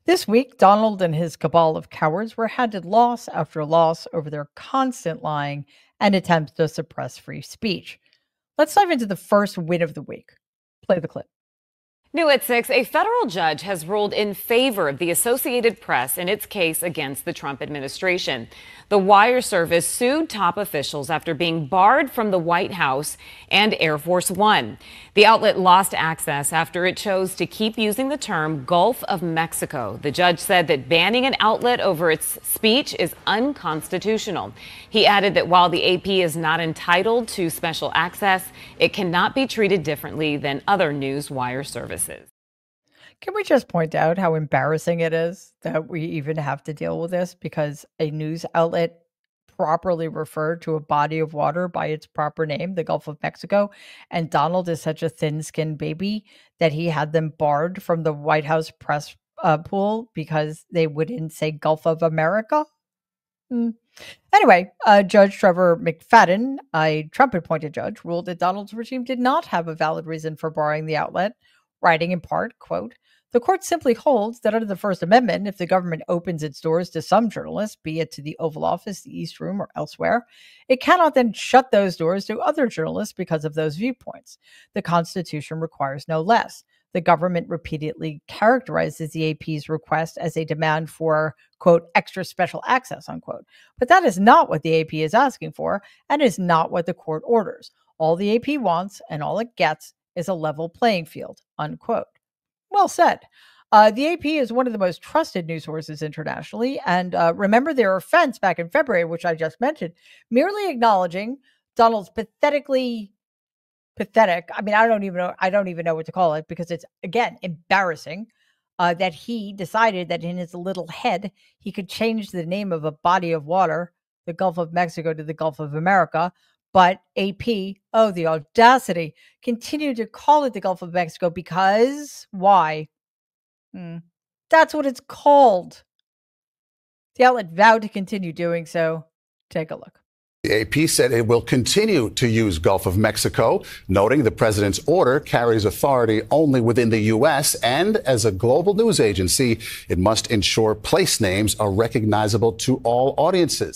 This week, Donald and his cabal of cowards were handed loss after loss over their constant lying and attempts to suppress free speech. Let's dive into the first win of the week. Play the clip. New at 6, a federal judge has ruled in favor of the Associated Press in its case against the Trump administration. The wire service sued top officials after being barred from the White House and Air Force One. The outlet lost access after it chose to keep using the term Gulf of Mexico. The judge said that banning an outlet over its speech is unconstitutional. He added that while the AP is not entitled to special access, it cannot be treated differently than other news wire services. Can we just point out how embarrassing it is that we even have to deal with this because a news outlet properly referred to a body of water by its proper name, the Gulf of Mexico, and Donald is such a thin-skinned baby that he had them barred from the White House press pool because they wouldn't say Gulf of America? Anyway, Judge Trevor McFadden, a Trump-appointed judge, ruled that Donald's regime did not have a valid reason for barring the outlet, writing in part, quote, "The court simply holds that under the First Amendment, if the government opens its doors to some journalists, be it to the Oval Office, the East Room, or elsewhere, it cannot then shut those doors to other journalists because of those viewpoints. The Constitution requires no less. The government repeatedly characterizes the AP's request as a demand for, quote, extra special access, unquote. But that is not what the AP is asking for and is not what the court orders. All the AP wants and all it gets is a level playing field," unquote. Well said. The AP is one of the most trusted news sources internationally. And remember their offense back in February, which I just mentioned, merely acknowledging Donald's pathetic. I mean, I don't even know what to call it because it's, again, embarrassing that he decided that in his little head, he could change the name of a body of water, the Gulf of Mexico, to the Gulf of America. But AP, oh, the audacity, continued to call it the Gulf of Mexico because why? That's what it's called. The outlet vowed to continue doing so. Take a look. The AP said it will continue to use Gulf of Mexico, noting the president's order carries authority only within the U.S. and as a global news agency, it must ensure place names are recognizable to all audiences.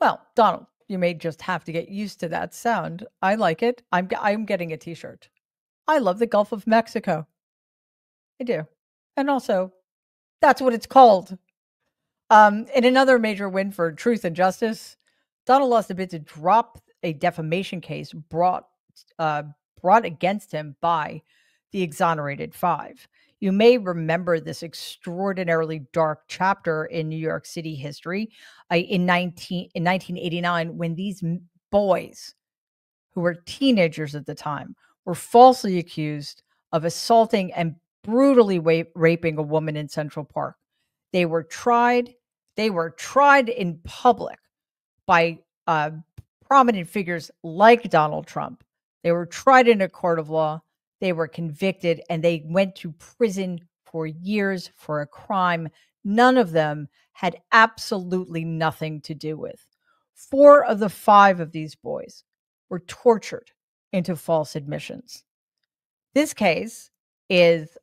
Well, Donald, you may just have to get used to that sound. I like it. I'm getting a t-shirt. I love the Gulf of Mexico. I do. And also, that's what it's called. In another major win for truth and justice, Donald lost a bid to drop a defamation case brought against him by the Exonerated Five. You may remember this extraordinarily dark chapter in New York City history in 1989 when these boys, who were teenagers at the time, were falsely accused of assaulting and brutally raping a woman in Central Park. They were tried in public by prominent figures like Donald Trump. They were tried in a court of law. They were convicted and they went to prison for years for a crime none of them had absolutely nothing to do with. 4 of the 5 of these boys were tortured into false admissions. This case is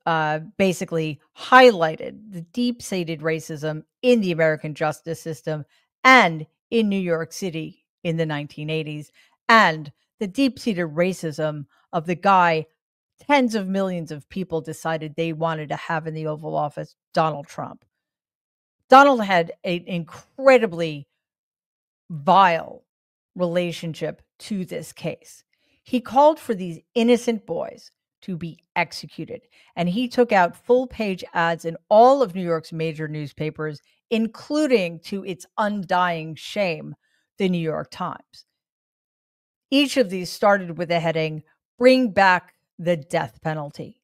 basically highlighted the deep-seated racism in the American justice system and in New York City in the 1980s, and the deep-seated racism of the guy tens of millions of people decided they wanted to have in the Oval Office, Donald Trump. Donald had an incredibly vile relationship to this case. He called for these innocent boys to be executed, and he took out full-page ads in all of New York's major newspapers, including, to its undying shame, the New York Times. Each of these started with the heading, "Bring back the death penalty."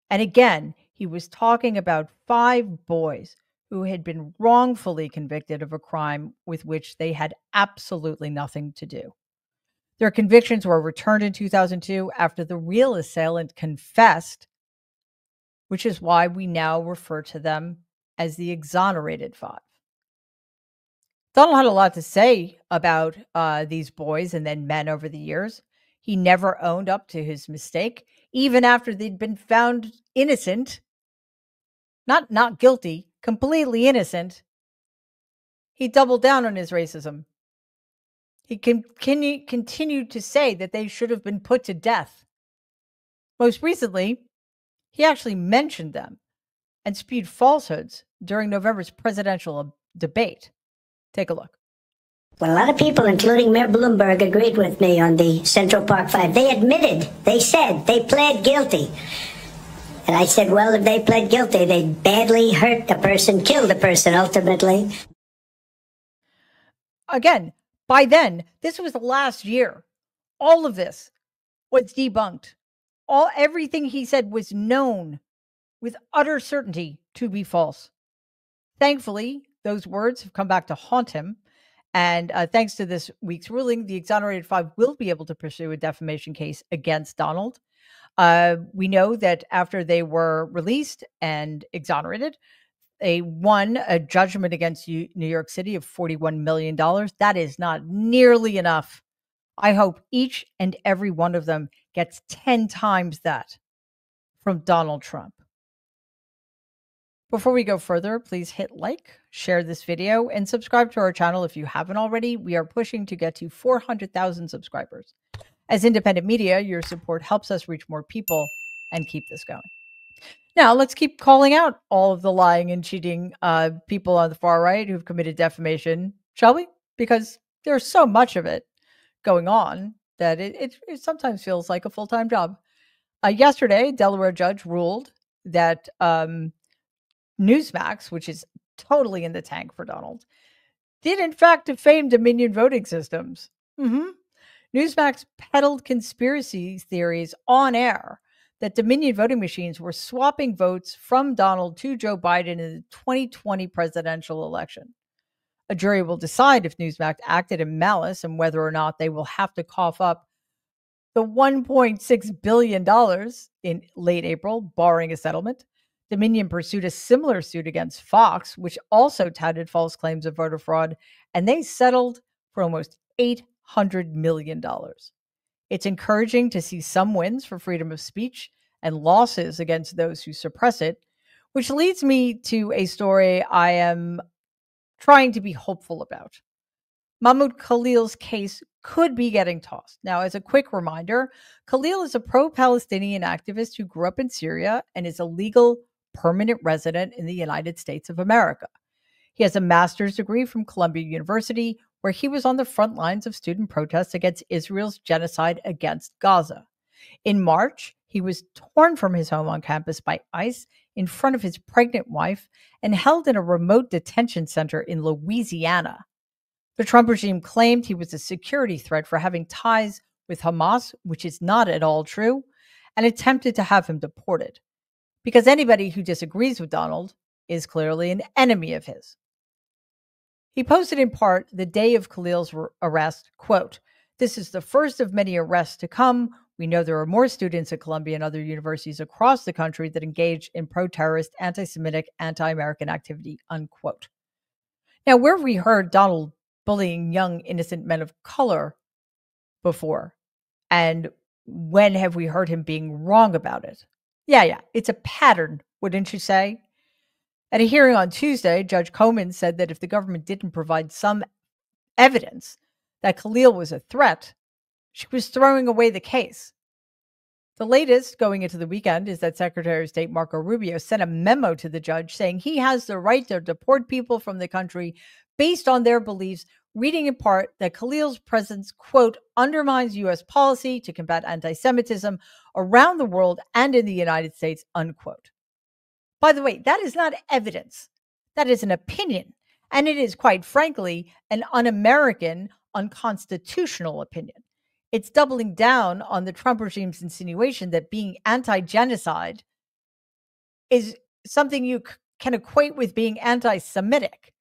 And again, he was talking about 5 boys who had been wrongfully convicted of a crime with which they had absolutely nothing to do. Their convictions were returned in 2002 after the real assailant confessed, which is why we now refer to them as the Exonerated Five. Donald had a lot to say about these boys and then men over the years. He never owned up to his mistake, even after they'd been found innocent. not guilty, completely innocent, he doubled down on his racism. He continued to say that they should have been put to death. Most recently, he actually mentioned them and spewed falsehoods during November's presidential debate. Take a look. Well, a lot of people, including Mayor Bloomberg, agreed with me on the Central Park Five. They admitted, they said, they pled guilty. And I said, well, if they pled guilty, they badly hurt the person, killed the person ultimately. Again, by then, this was the last year. All of this was debunked. Everything he said was known with utter certainty to be false. Thankfully, those words have come back to haunt him. And thanks to this week's ruling, the exonerated five will be able to pursue a defamation case against Donald. We know that after they were released and exonerated, they won a judgment against New York City of $41 million. That is not nearly enough. I hope each and every one of them gets 10 times that from Donald Trump. Before we go further, please hit like, share this video, and subscribe to our channel if you haven't already. We are pushing to get to 400,000 subscribers. As independent media, your support helps us reach more people and keep this going. Now, let's keep calling out all of the lying and cheating people on the far right who've committed defamation, shall we? Because there's so much of it going on that it sometimes feels like a full-time job. Yesterday, Delaware judge ruled that Newsmax, which is totally in the tank for Donald, did in fact defame Dominion voting systems. Newsmax peddled conspiracy theories on air that Dominion voting machines were swapping votes from Donald to Joe Biden in the 2020 presidential election. A jury will decide if Newsmax acted in malice and whether or not they will have to cough up the $1.6 billion in late April, barring a settlement. Dominion pursued a similar suit against Fox, which also touted false claims of voter fraud, and they settled for almost $800 million. It's encouraging to see some wins for freedom of speech and losses against those who suppress it, which leads me to a story I am trying to be hopeful about. Mahmoud Khalil's case could be getting tossed. Now, as a quick reminder, Khalil is a pro-Palestinian activist who grew up in Syria and is a legal permanent resident in the United States of America. He has a master's degree from Columbia University, where he was on the front lines of student protests against Israel's genocide against Gaza. In March, he was torn from his home on campus by ICE in front of his pregnant wife and held in a remote detention center in Louisiana. The Trump regime claimed he was a security threat for having ties with Hamas, which is not at all true, and attempted to have him deported. Because anybody who disagrees with Donald is clearly an enemy of his. He posted in part the day of Khalil's arrest, quote, "This is the first of many arrests to come. We know there are more students at Columbia and other universities across the country that engage in pro-terrorist, anti-Semitic, anti-American activity," unquote. Now, where have we heard Donald bullying young, innocent men of color before? And when have we heard him being wrong about it? Yeah, it's a pattern, wouldn't you say? At a hearing on Tuesday, Judge Coleman said that if the government didn't provide some evidence that Khalil was a threat, she was throwing away the case. The latest going into the weekend is that Secretary of State Marco Rubio sent a memo to the judge saying he has the right to deport people from the country based on their beliefs, reading in part that Khalil's presence, quote, "undermines U.S. policy to combat anti-Semitism around the world and in the United States," unquote. By the way, that is not evidence. That is an opinion. And it is, quite frankly, an un-American, unconstitutional opinion. It's doubling down on the Trump regime's insinuation that being anti-genocide is something you can equate with being anti-Semitic.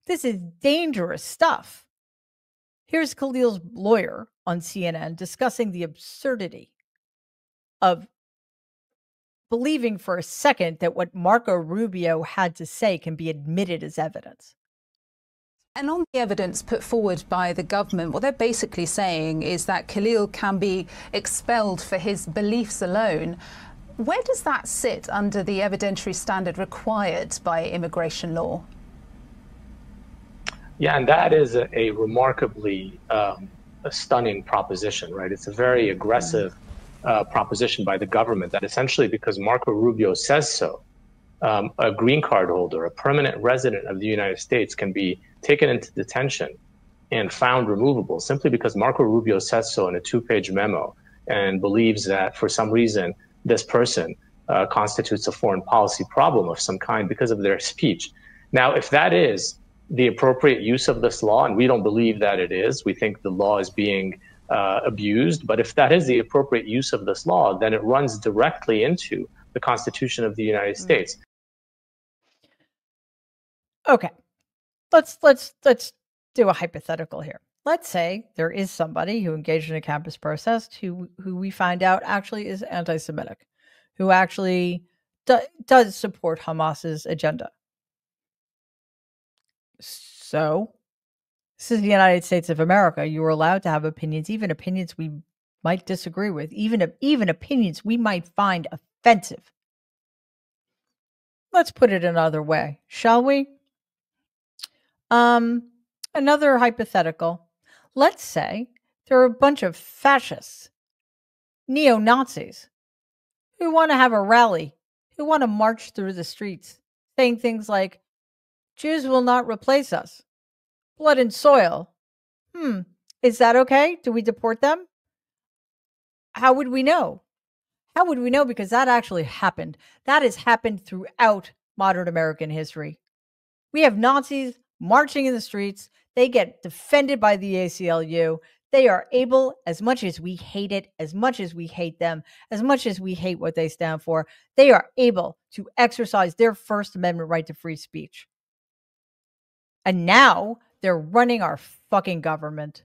This is dangerous stuff. Here's Khalil's lawyer on CNN discussing the absurdity of believing for a second that what Marco Rubio had to say can be admitted as evidence. And on the evidence put forward by the government, what they're basically saying is that Khalil can be expelled for his beliefs alone. Where does that sit under the evidentiary standard required by immigration law? Yeah, and that is a remarkably a stunning proposition, right? It's a very aggressive proposition by the government that essentially, because Marco Rubio says so, a green card holder, a permanent resident of the United States, can be taken into detention and found removable simply because Marco Rubio says so in a 2-page memo and believes that for some reason this person constitutes a foreign policy problem of some kind because of their speech. Now, if that is the appropriate use of this law, and we don't believe that it is, we think the law is being abused, but if that is the appropriate use of this law, then it runs directly into the Constitution of the United States. Okay, let's do a hypothetical here. Let's say there is somebody who engaged in a campus protest who we find out actually is anti-Semitic, who actually does support Hamas's agenda. So, this is the United States of America. You are allowed to have opinions, even opinions we might disagree with, even opinions we might find offensive. Let's put it another way, shall we? Another hypothetical. Let's say there are a bunch of fascists, neo-Nazis, who want to have a rally, who want to march through the streets, saying things like, Jews will not replace us. Blood and soil. Is that okay? Do we deport them? How would we know? How would we know? Because that actually happened. That has happened throughout modern American history. We have Nazis marching in the streets. They get defended by the ACLU. They are able, as much as we hate it, as much as we hate them, as much as we hate what they stand for, they are able to exercise their First Amendment right to free speech. And now they're running our fucking government.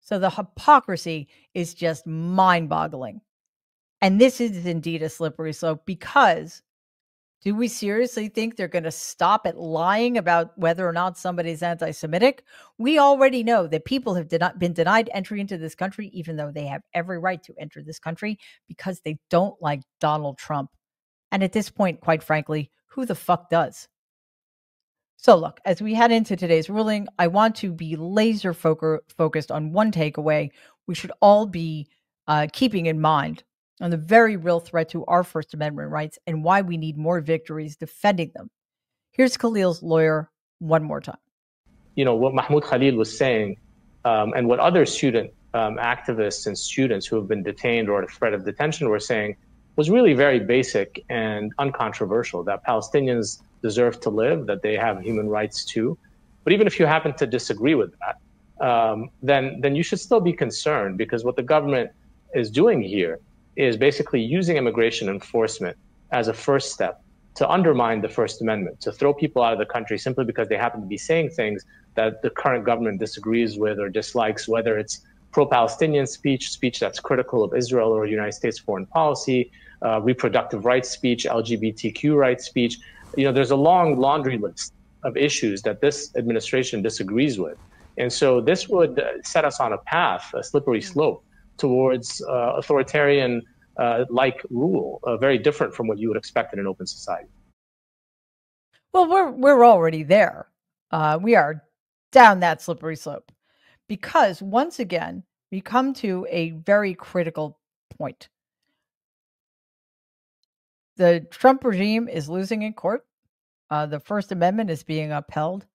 So the hypocrisy is just mind-boggling. And this is indeed a slippery slope, because do we seriously think they're going to stop at lying about whether or not somebody's anti-Semitic? We already know that people have been denied entry into this country, even though they have every right to enter this country, because they don't like Donald Trump. And at this point, quite frankly, who the fuck does? So look, as we head into today's ruling, I want to be laser focused on one takeaway we should all be keeping in mind on the very real threat to our First Amendment rights and why we need more victories defending them. Here's Khalil's lawyer one more time. You know, what Mahmoud Khalil was saying, and what other student activists and students who have been detained or at threat of detention were saying, was really very basic and uncontroversial, that Palestinians deserve to live, that they have human rights too. But even if you happen to disagree with that, then you should still be concerned, because what the government is doing here is basically using immigration enforcement as a first step to undermine the First Amendment, to throw people out of the country simply because they happen to be saying things that the current government disagrees with or dislikes, whether it's pro-Palestinian speech that's critical of Israel or United States foreign policy, reproductive rights speech, LGBTQ rights speech. You know, there's a long laundry list of issues that this administration disagrees with. And so this would set us on a path, a slippery slope, towards authoritarian like rule, very different from what you would expect in an open society. Well, we're already there. We are down that slippery slope, because once again, we come to a very critical point. The Trump regime is losing in court. The First Amendment is being upheld,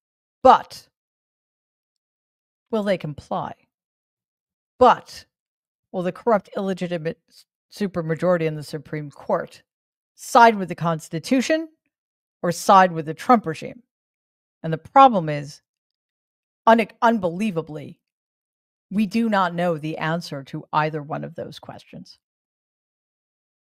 but will they comply? But will the corrupt, illegitimate supermajority in the Supreme Court side with the Constitution or side with the Trump regime? And the problem is, unbelievably, we do not know the answer to either one of those questions.